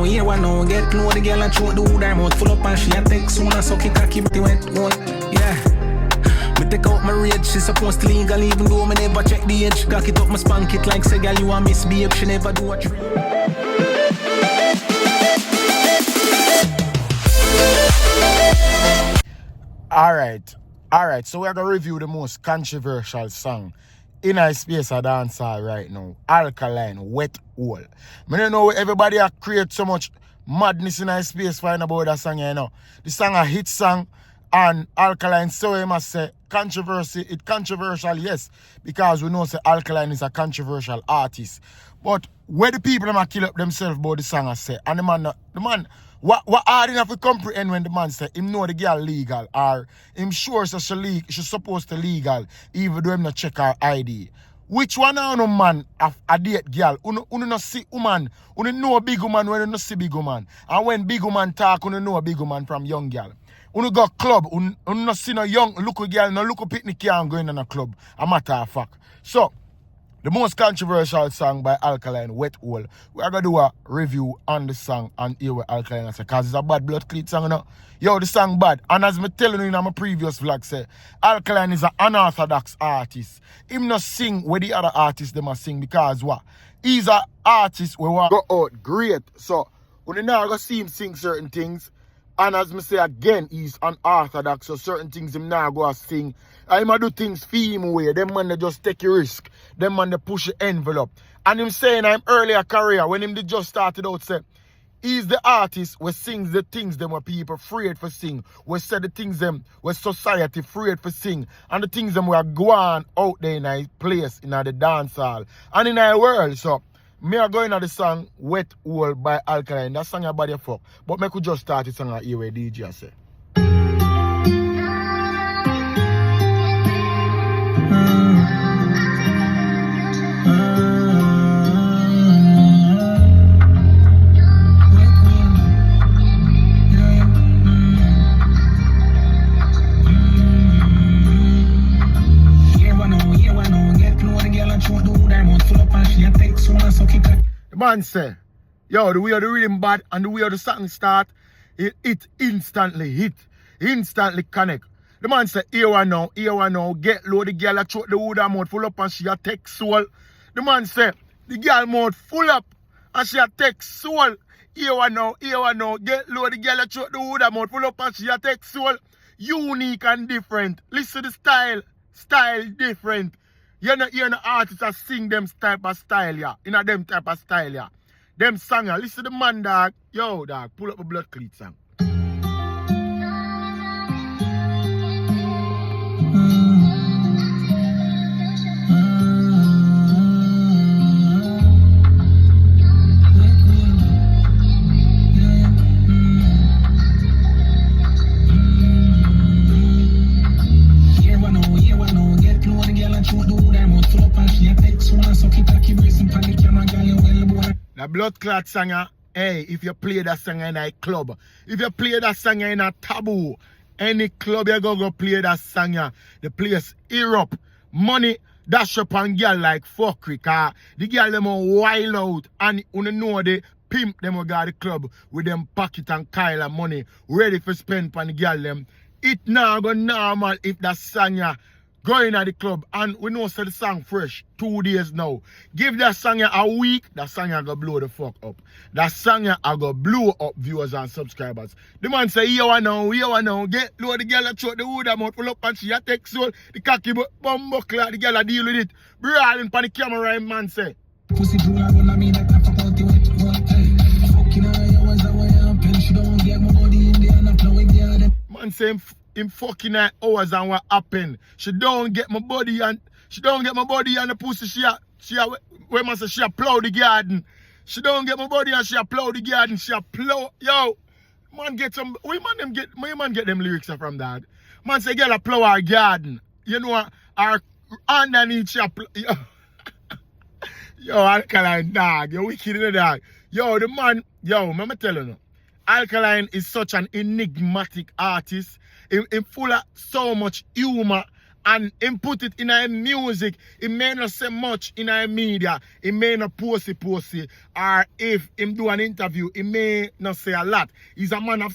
hear one now. Get low, the girl and throw the wood her mouth full up and she a take soon and suck it cocky but went one. Yeah. Me take out my rage, she supposed to legal even though me never check the age. Cock it up, my spank it like say girl you a misbehave, she never do a trick. Alright, so we're gonna review the most controversial song in our space of dancehall right now. Alkaline, Wet Hole. I don't know everybody create so much madness in our space find about that song, you know. The song a hit song and Alkaline, so I must say it's controversial, yes, because we know say Alkaline is a controversial artist. But where the people them kill up themselves about the song I say, and the man what hard enough to comprehend when the man say him know the girl legal or him sure so she's supposed to legal even though him not check her ID. Which one of no man have a date girl? Uno no see woman, uno know a big woman when you no see big woman. And when big woman talk, uno know a big woman from young girl. Uno go club, uno no see no young look girl, no look picnic can going in a club. A matter of fact. So the most controversial song by Alkaline, Wet Hole. We are going to do a review on the song and hear what Alkaline say. Because it's a bad blood cleat song, you know. Yo, the song bad. And as me telling you in my previous vlog, say, Alkaline is an unorthodox artist. Him not sing where the other artists them a sing because what? He's an artist where we go out great. So, when you now go see him sing certain things, and as me say again, he's unorthodox, so certain things him now go sing. And him do things for him way. Them man they just take a risk. Them man they push the envelope. And him saying I'm earlier career when him they just started out say he's the artist who sings the things them where people afraid for sing. We say the things them where society afraid for sing. And the things them where go on out there in a place in the dance hall and in our world. So me are going to the song Wet Hole by Alkaline. That song about the fuck. But me could just start the song at here where DJ say. The man say, yo, the way of the rhythm bad and the way of the song start, it instantly connect. The man say, here one now, get low, the girl a throat the wood her mouth full up and she a take soul. The man say, the girl mouth full up and she a take soul. Here one now, get low, the girl a throat the wood her mouth full up and she a take soul. Unique and different. Listen to the style different. You're not hearing the artists that sing them type of style, yeah. In a them type of style, yeah. Them song, yeah. Listen to the man, dog. Yo, dog, pull up a blood cleat song. The blood clot singer, hey, if you play that song in a club, if you play that song in a taboo, any club you go play that song, the place Europe, money dash up on girl like fuckery, car the girl them are wild out and you know the pimp them will go the club with them pocket and Kyle and money ready for spend on the girl them. It now go normal if that song going at the club and we know say the song fresh 2 days now. Give that song a week, that song go blow the fuck up. That song I go blow up viewers and subscribers. The man say, here one now, get low the girl a throat the wood mouth full up and she a take soul. The cocky bum buckler, the girl a deal with it. Brawling pan the camera, man say. Pussy true, I wanna mean that I about the wet one. Fucking her, hours away and pen. She don't get my body in there and I play with the man say him fucking her hours and what happened. She don't get my body and the pussy she where man say she a plow the garden. She don't get my body and she a plow the garden. She a plow yo. Man get some where man get them lyrics from that. Man say girl a plow her garden. You know her underneath she a plow yo, Alkaline dog, you wicked in the dog. Yo, the man, yo, let me tell you, Alkaline is such an enigmatic artist. Him full of so much humor and him put it in a music. He may not say much in a media. He may not posty. Or if him do an interview, he may not say a lot. He's a man of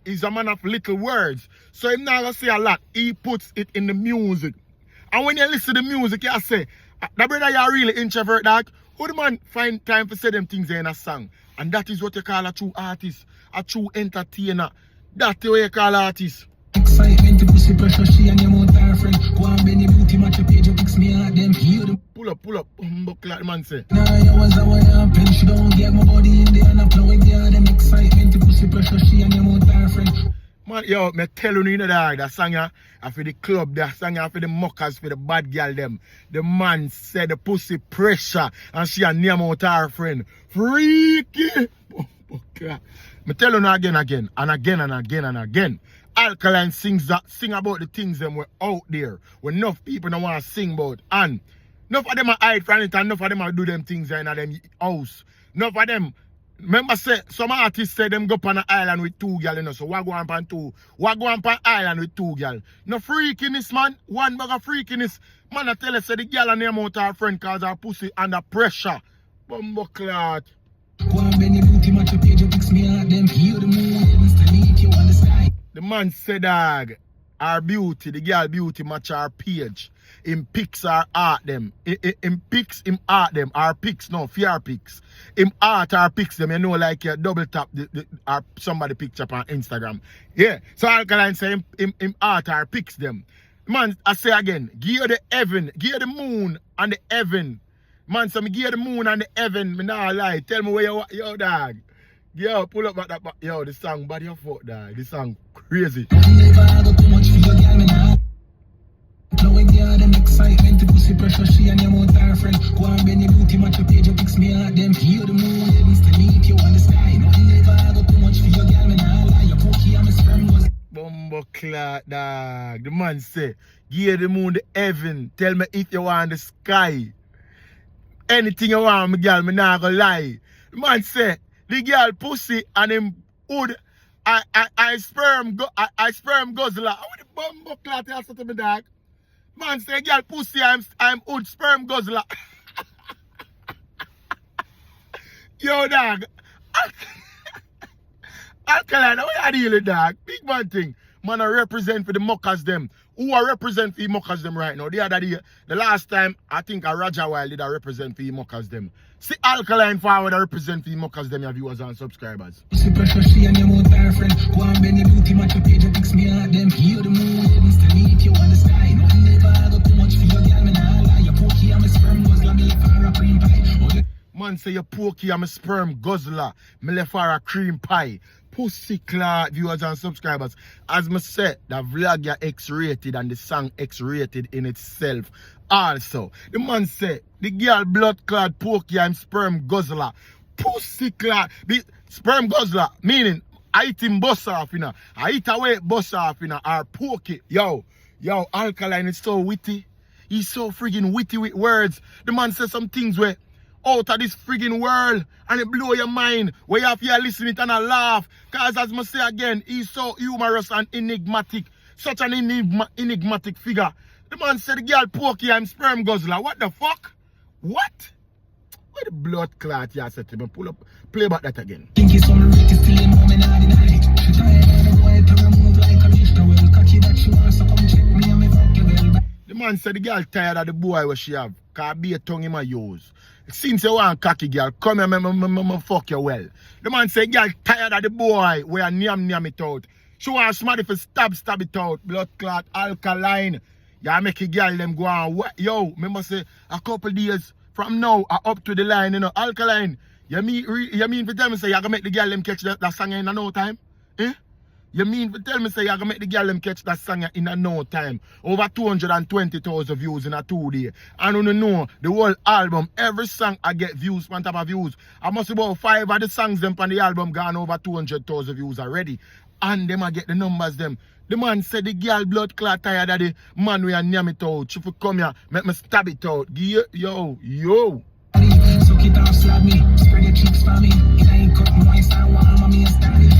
he's a man of little words. So him not gonna say a lot. He puts it in the music. And when you listen to the music, you say, that brother, you're really introvert, dog. Who the man find time to say them things in a song? And that is what you call a true artist, a true entertainer. That's what you call artist. Excitement to pussy pressure, she and your mouth are friend. Go and bend your beauty, match your page, you fix me at them. Hear them. Pull up. Like the man say. Nah, you was a way up, and she don't get my body in there and I'm flowing there. Them excitement to pussy pressure, she and your mouth are friend. Man, yo, me tell you, dog, that song ya, for the club, that song ya for the mockers, for the bad girl them. The man said the pussy pressure, and she a name out her friend. Freaky! Me tell you again, and again. Alkaline sing about the things them were out there, where enough people don't want to sing about. And enough of them are hide from it, and enough of them are do them things in them house. Enough of them. Remember, say some artists say them go up on an island with 2 girls, you know. So what go on two? What go on an island with 2 girls? No freakiness, man. One bag of freakiness. Man, I tell you, say the girl and name out her friend cause her pussy under pressure. Bumbo clot. Go and bend your beauty, match your page, you fix me at them. Hear the moon, instantly you on the sky. The man said, dog, our beauty, the girl beauty match our page. Him pics our art them. Him pics him art them. Our pics, no, fear pics. Him art our pics them, you know, like you double tap our somebody picture on Instagram. Yeah. So Alkaline say him art our pics them. Man, I say again, give the heaven, give the moon and the heaven. Man, so me give the moon and the heaven, me nah lie. Tell me where you yo dog. Yo, pull up that yo, the song body of fuck dog. The song crazy. Flowing there, them excitement to pussy pressure, she and your mouth are friend. Go and bend your beauty, match your page, you fix me at them. Hear the moon, them instantly you on the sky. Nothing never go too much for your girl, me nah lie. Your pokey and my sperm was Bumbo clot dog. The man say, give the moon the heaven. Tell me if you want the sky. Anything you want, me girl, me nah go lie. The man say, the girl pussy and him hood. I sperm guzzler. How the bumbo clot you say to me dog? Man say, girl pussy, I'm hood sperm guzzler. Yo, dog. Alkaline, how you deal with dog? Big man thing. Man, I represent for the mockers them. Who I represent for the mockers them right now? The other day, the last time, I think a Roger Wild did I represent for the mockers them. See Alkaline forward, I represent for the mockers them, your viewers and subscribers. pussy pressure, she and your mouth are friend. Go and bend your beauty, match your page, you fix me at them. Hear the moon, instantly you on the sky. Nothing never go too much for your girl, me nah lie. Your pokey and my sperm was like me for a cream pie. Man say your pokey and my sperm guzzler. Me left for a cream pie. Pussy clot viewers and subscribers. As me said, the vlog ya X-rated and the song X-rated in itself. Also, the man said, the girl blood clot pokey and sperm guzzler. Pussy clot. The sperm guzzler, meaning I eat him bust off, you know. I eat away bust off, you know, or pokey. Yo, Alkaline is so witty. He's so friggin' witty with words. The man says some things where out of this friggin' world and it blow your mind where you have to listen it and a laugh. Cause as I say again, he's so humorous and enigmatic. Such an enigmatic figure. The man said the girl pokey and sperm guzzler. What the fuck? What? Where the blood clot you said to me? Pull up, play back that again. Think it's on the still in moment I deny it. She tired of the boy to remove like a Mr. Well. Cocky that she wants to come check me and me fuck you well. The man said the girl tired of the boy what she have. Cause be a tongue in my use. Since you want cocky girl, come here, me fuck you well. The man say, girl tired of the boy where nyam it out. She want somebody for stab it out. Blood clot, Alkaline. You make a girl them go on. Yo, remember say, a couple days from now, up to the line, you know, Alkaline. You mean for tell me say, you gonna make the girl them catch that song in no time? Eh? You mean for tell me say, you gonna make the girl them catch that song in no time? Over 220,000 views in a 2 day. And you know, the whole album, every song I get views on top of views. I must about 5 of the songs them on the album gone over 200,000 views already. And them I get the numbers them. The man said the girl blood clot tired of the man we are name it out. She for come here, make me stab it out. Yo. Suck it off, slap me. Spread your cheeks for me. It ain't cut, no, I start warm, me and start it.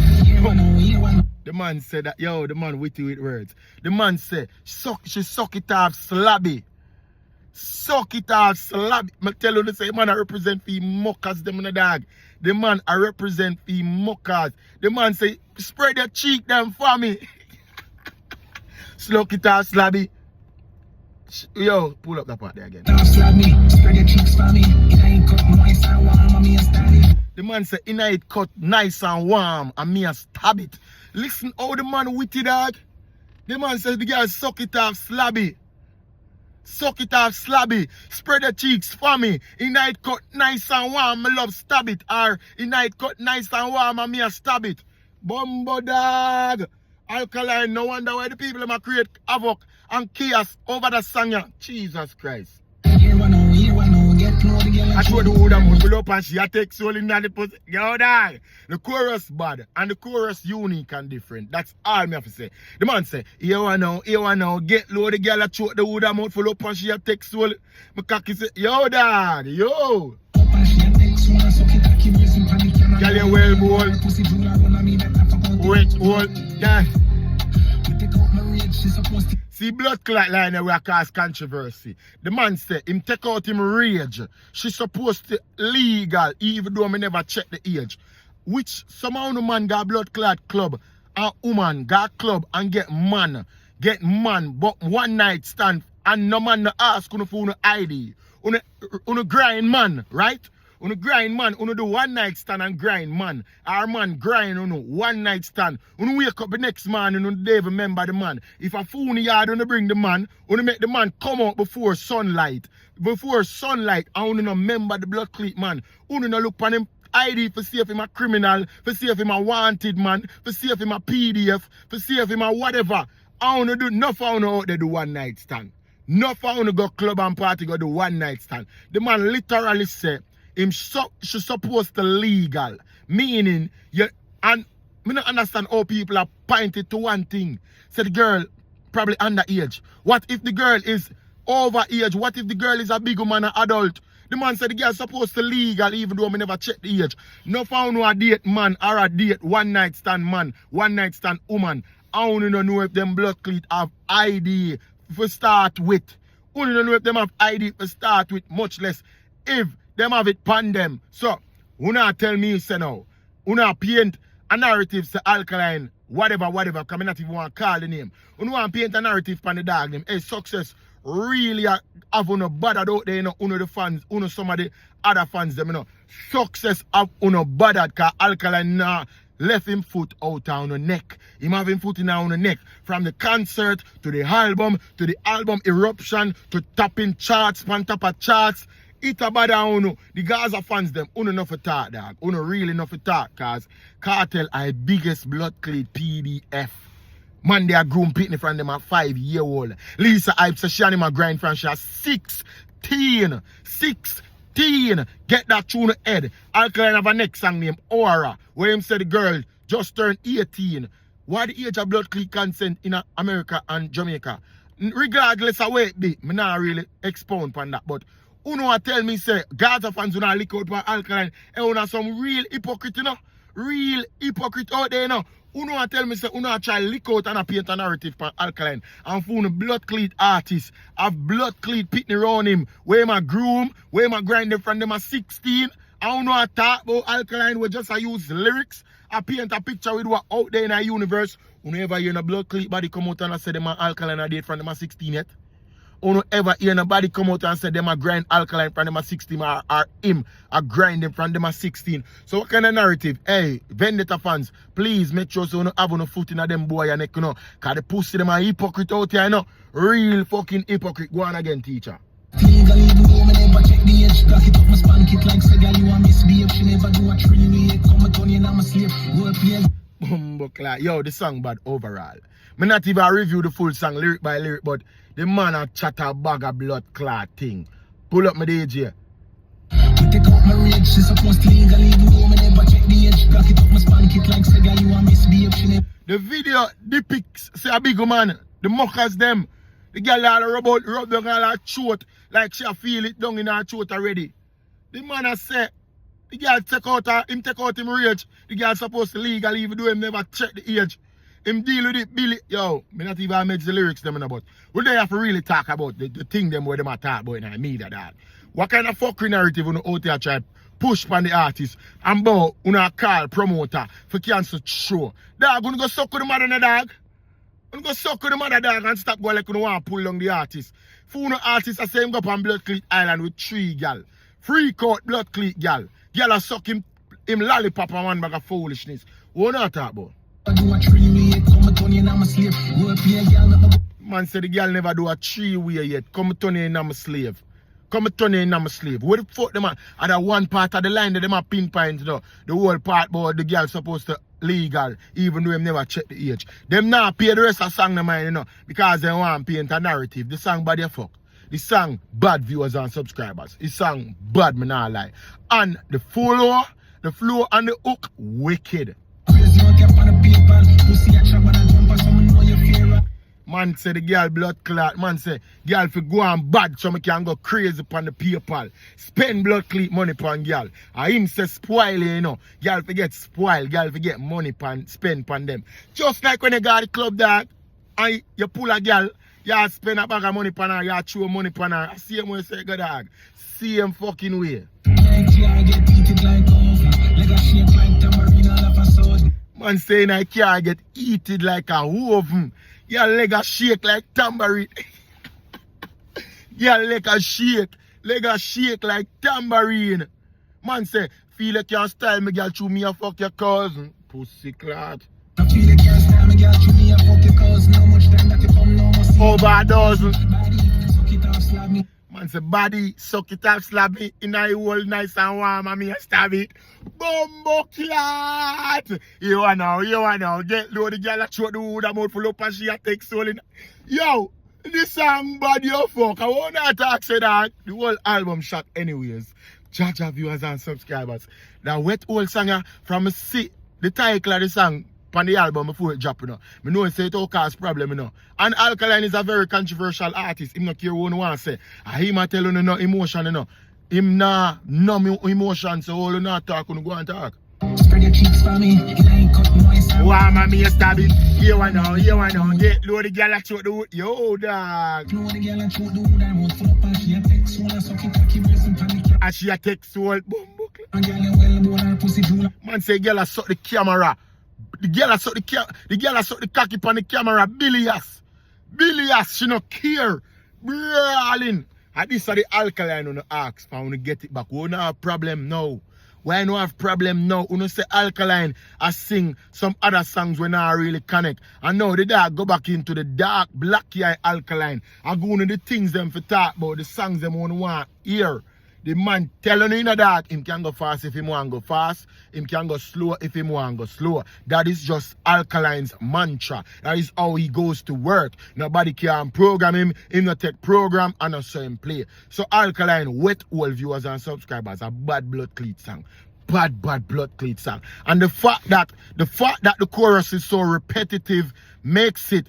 The man said that, yo, the man witty with words. The man said, she suck it off slabby. Suck it off slabby. I tell you, the same man I represent for muckers them in the dog. The man I represent for muckers. The man say, spread your cheek them for me. Suck it off slabby. Yo, pull up that part there again. Spread your cheeks for me. The man said, inna it cut nice and warm, and me a stab it. Listen how the man witty dog. The man says the girl suck it off slabby. Suck it off slabby. Spread the cheeks for me. Inna it cut nice and warm, me love stab it. Or inna it cut nice and warm, and me a stab it. Bumbo dog. Alkaline, no wonder why the people them a create havoc and chaos over the song. Jesus Christ. I told the wood and pull up and she take soul in the pussy. Yo, dog. The chorus bad and the chorus unique and different. That's all me have to say. The man say, here I know, get low, the girl a choke the wood and mouth full up and she take soul. My cocky say, yo, dog, yo. Girl, you well, boy. Wait, hold, yeah. See, blood clot line will cause controversy. The man said him take out him rage. She supposed to legal, even though me never check the age. Which somehow the man got blood clot club and woman got club and get man, but one night stand and no man no ask for no ID. Uno grind man, right? Uno grind man, uno do one night stand and grind man. Our man grind uno one night stand. Uno wake up the next morning and uno even remember the man. If a fool in the yard uno bring the man, uno make the man come out before sunlight. Before sunlight, and uno no remember the blood cleat man. Uno no look on him ID for see if him a criminal, for see if him a wanted man, for see if him a PDF, for see if him a whatever. I uno do nothing uno out there do one night stand. Nothing uno go club and party go do one night stand. The man literally say she's supposed to legal. Meaning, and me don't understand how people are pointed to one thing. Say the girl probably underage. What if the girl is overage? What if the girl is a big woman, an adult? The man said the girl supposed to legal even though me never check the age. No found no a date man or a date one night stand man, one night stand woman. I only don't know if them blood cleat have ID for start with. Only don't know if them have ID for start with, much less if them have it pan them. So, una tell me say now, una paint a narrative say Alkaline, whatever, come not even want to call the name. Una want paint a narrative pan the dog name. Hey, success really have uno bothered out there, you know, uno the fans, uno some of the other fans them, you know. Success have uno bothered cause Alkaline now left him foot out on the neck. Him have him foot in on the neck. From the concert to the album eruption to topping charts, on top of charts. It about uno. The Gaza fans them uno enough for talk, dog. Uno really enough for talk, cause Cartel are biggest blood cleat PDF. Man, they are grown pitney from them at 5-year-old. Lisa Hype says she and him a grind from she at 16. 16. Get that tune head. Alkaline have a next song named Aura, where him say the girl just turned 18. Why the age of blood cleat consent in America and Jamaica? Regardless of where it be, me not really expound on that, but uno tell me say Gaza fans do not lick out for Alkaline and uno some real hypocrite, you know? Real hypocrite out there, you know? Uno tell me say uno try lick out and paint a narrative for Alkaline and for uno blood cleat artist have blood cleat pitney around him where him a groom, where him a grind them from them a 16. I don't know talk about Alkaline we just use lyrics. I paint a picture with what out there in a universe. Uno ever hear a blood cleat body come out and I say them a Alkaline a date from them a 16 yet? Uno ever hear nobody come out and say them a grind Alkaline from them a 16 or him a grind them from them a 16. So what kind of narrative? Hey, Vendetta fans, please make sure so you have no foot in them boy and neck, you know. Cause the pussy them a hypocrite out here, you know. Real fucking hypocrite. Go on again, teacher. Legally, even though me never check the age, cock it up, my spank it like say girl you a misbehave. She never do a 3-way, come and turn you now my slave. Work here. Yo, the song bad overall. Me not even review the full song lyric by lyric, but the man a chat a bag of blood clot thing. Pull up my DJ. We take out my rage, she supposed to legally, even though me never check the age, cock it up, my spank it like say girl you a misbehave. She never. The video depicts say a big man, the mockers them. The girl all rub down all her throat like she feel it down in her throat already. The man a say, the girl take out him rage. The girl supposed to legally even though him never check the age. him deal with it, Billy. Yo, me not even make the lyrics them, but we they have to really talk about the thing them where them are talk about in the media, that. What kind of fucking narrative you out there try push on the artist and about una call promoter for cancel show? Dog, gonna go suck with the mother, dog. Gonna go suck with the mother, dog, and stop going like you want to pull down the artist. For no artist, I say him go up on Blood Cleat Island with 3 gal. Freak out Blood Cleat gal. Gal a suck him lollipop and one bag of foolishness. What not talk about? Man said the girl never do a 3-way yet. Come turn in I'm a slave. Come turn in I'm a slave. What the fuck the man? And that one part of the line that them a pinpoint the whole part about the girl supposed to legal, even though them never check the age. Them not pay the rest of the song the mind, because they want to paint a narrative. The song bad the fuck. The song bad viewers and subscribers. The song bad, me not lie. And the flow and the hook wicked. Man say the girl blood clot. Man say girl fi go on bad so me can go crazy upon the PayPal. Spend blood cleat money upon girl. And him say spoil Girl fi get spoiled. Girl fi get money pan spend upon them. Just like when you go to the club, dog, and you pull a girl, you spend a bag of money upon her, you throw money upon her. Same way you say go, dog. Same fucking way. Man saying I can't get eaten like a oven. Your leg a shake like tambourine. Your leg a shake like tambourine. Man say, feel like you style me girl through me a fuck your cousin. Pussy clot. I feel like you style me girl through me a fuck your cousin. How much time that you come now must see. Over a dozen. Suck it off, slap me. Man say, body, suck it off, slap me. In a hole nice and warm and me a stab it. Bumbo clot! You want now, get low, the girl a throw the wood mouth full up and she a take soul in. Yo, this song bad you fuck. I won't talk say that. The whole album shot anyways. Jaja viewers and subscribers. That wet old song from see the title of the song on the album before it drop, Me know it say it all cause problem, And Alkaline is a very controversial artist. Him not care what one say. And him a tell you no emotion, Him no emotion, so all you not talk, you go and talk. Spread your cheeks for me, it ain't cut noise. Why man me stab it? You want now, get low the girl at the wood. Yo dog. Low the girl at the wood, I want full up and she a text soul and suck it cocky brace and panic. And she a text soul, boom. Man say girl a suck the camera. The girl a suck the cocky on the camera, bilious, she no care. Brawling. And this are the Alkaline on the ask for when you get it back. We don't have problem now. Why no have problem now? We don't say Alkaline I sing some other songs when I really connect. And now the dog go back into the dark black eye Alkaline. I go into the things them for talk about, the songs them want hear. The man telling you that him can go fast if him want go fast, him can go slow if him want go slow. That is just Alkaline's mantra. That is how he goes to work. Nobody can program him not take program and not so him play. So Alkaline wet all viewers and subscribers a bad blood cleat song. Bad blood cleat song. And the fact that the chorus is so repetitive makes it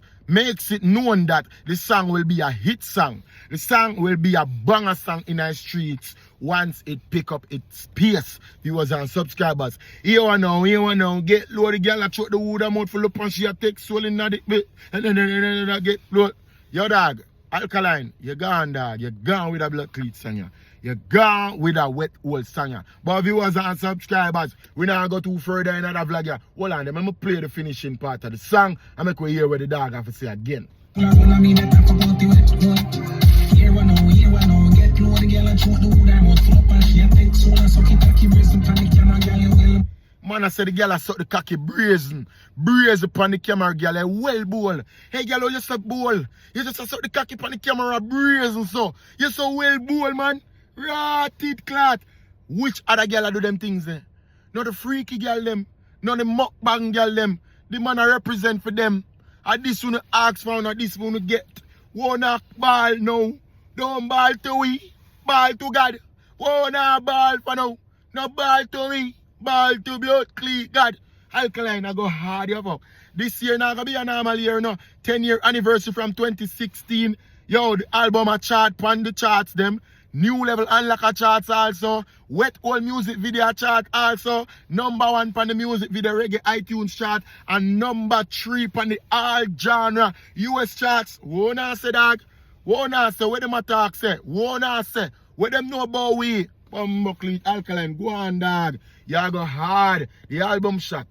known that the song will be a hit song. The song will be a banger song in our streets once it pick up its pace, viewers and subscribers. You want now, get low the girl a throw the wood mouth full up and she a take soul in the bit. And then get low. Yo dog, Alkaline, you gone dog. You gone with a blood cleat song. You gone with a wet old song. But viewers and subscribers, we now go too further in another vlog. Hold on, I'm going to play the finishing part of the song and make we hear what the dog have to say again. Man, I said the girl I suck the cocky brazen upon the camera, girl. I well bowl. Hey, girl, you so bowl. You just suck the cocky upon the camera, brazen so. You so well bowl, man. Rotted clot. Which other girl do them things there? Not the freaky girl them. Not the mukbang girl them. The man I represent for them. And this one ask for and this one get. Wanna ball now. Don't ball to we. Ball to God. Wanna ball for now. No ball to me. Ball to blood cleat God. Alkaline I go hard you fuck. This year not gonna be a normal year, 10-year anniversary from 2016. Yo, the album a chart on the charts them. New Level Unlocker charts also. Wet Hole music video chart also. Number 1 on the music video reggae iTunes chart. And number 3 on the all genre US charts. Won't say dog. Won't say what them attack say. Won't say what them know about we. Bumblecleat Alkaline. Go on dog. You go hard. The album shot.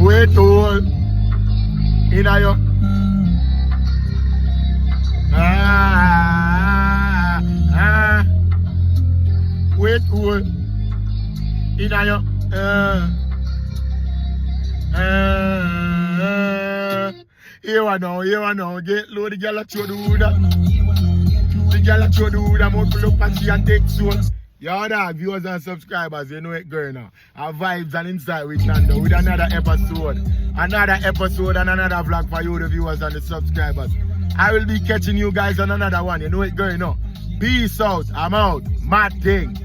Wet Hole. In a yo. Wet Hole. In a yo. Here I know. Get low, the girl at you do that. The girl at you do that. Mouth full up and she and take soul. Yo, dog, viewers and subscribers, you know it going now. Our vibes and insight with Nando with another episode. Another episode and another vlog for you, the viewers and the subscribers. I will be catching you guys on another one. You know it going now. Peace out. I'm out. Mad thing.